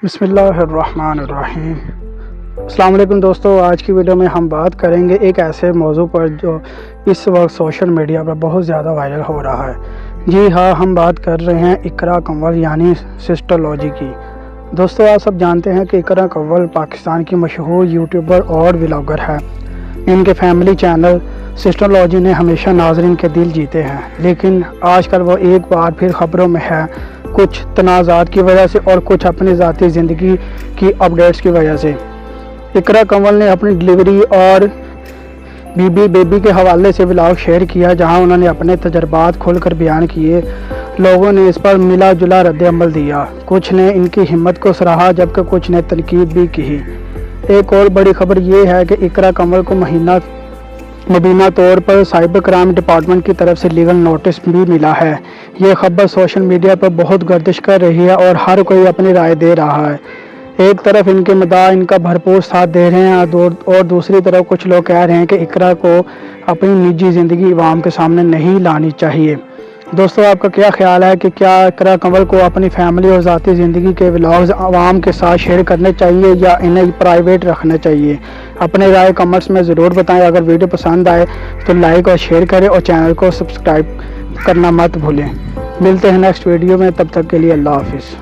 بسم اللہ الرحمن الرحیم۔ السلام علیکم دوستو، آج کی ویڈیو میں ہم بات کریں گے ایک ایسے موضوع پر جو اس وقت سوشل میڈیا پر بہت زیادہ وائرل ہو رہا ہے۔ جی ہاں، ہم بات کر رہے ہیں اقرا کنول یعنی سسٹرولوجی کی۔ دوستو، آپ سب جانتے ہیں کہ اقرا کنول پاکستان کی مشہور یوٹیوبر اور ولاگر ہے۔ ان کے فیملی چینل سسٹرولوجی نے ہمیشہ ناظرین کے دل جیتے ہیں، لیکن آج کل وہ ایک بار پھر خبروں میں ہے، کچھ تنازعات کی وجہ سے اور کچھ اپنی ذاتی زندگی کی اپڈیٹس کی وجہ سے۔ اقرا کنول نے اپنی ڈلیوری اور بیبی کے حوالے سے ولاگ شیئر کیا، جہاں انہوں نے اپنے تجربات کھول کر بیان کیے۔ لوگوں نے اس پر ملا جلا رد عمل دیا، کچھ نے ان کی ہمت کو سراہا جبکہ کچھ نے تنقید بھی کی۔ ایک اور بڑی خبر یہ ہے کہ اقرا کنول کو مبینہ طور پر سائبر کرائم ڈپارٹمنٹ کی طرف سے لیگل نوٹس بھی ملا ہے۔ یہ خبر سوشل میڈیا پر بہت گردش کر رہی ہے اور ہر کوئی اپنی رائے دے رہا ہے۔ ایک طرف ان کے مداح ان کا بھرپور ساتھ دے رہے ہیں اور دوسری طرف کچھ لوگ کہہ رہے ہیں کہ اقرا کو اپنی نجی زندگی عوام کے سامنے نہیں لانی چاہیے۔ دوستو، آپ کا کیا خیال ہے کہ کیا اقرا کنول کو اپنی فیملی اور ذاتی زندگی کے ولاگز عوام کے ساتھ شیئر کرنے چاہیے یا انہیں پرائیویٹ رکھنا چاہیے؟ اپنے رائے کمنٹس میں ضرور بتائیں۔ اگر ویڈیو پسند آئے تو لائک اور شیئر کریں اور چینل کو سبسکرائب کرنا مت بھولیں۔ ملتے ہیں نیکسٹ ویڈیو میں، تب تک کے لیے اللہ حافظ۔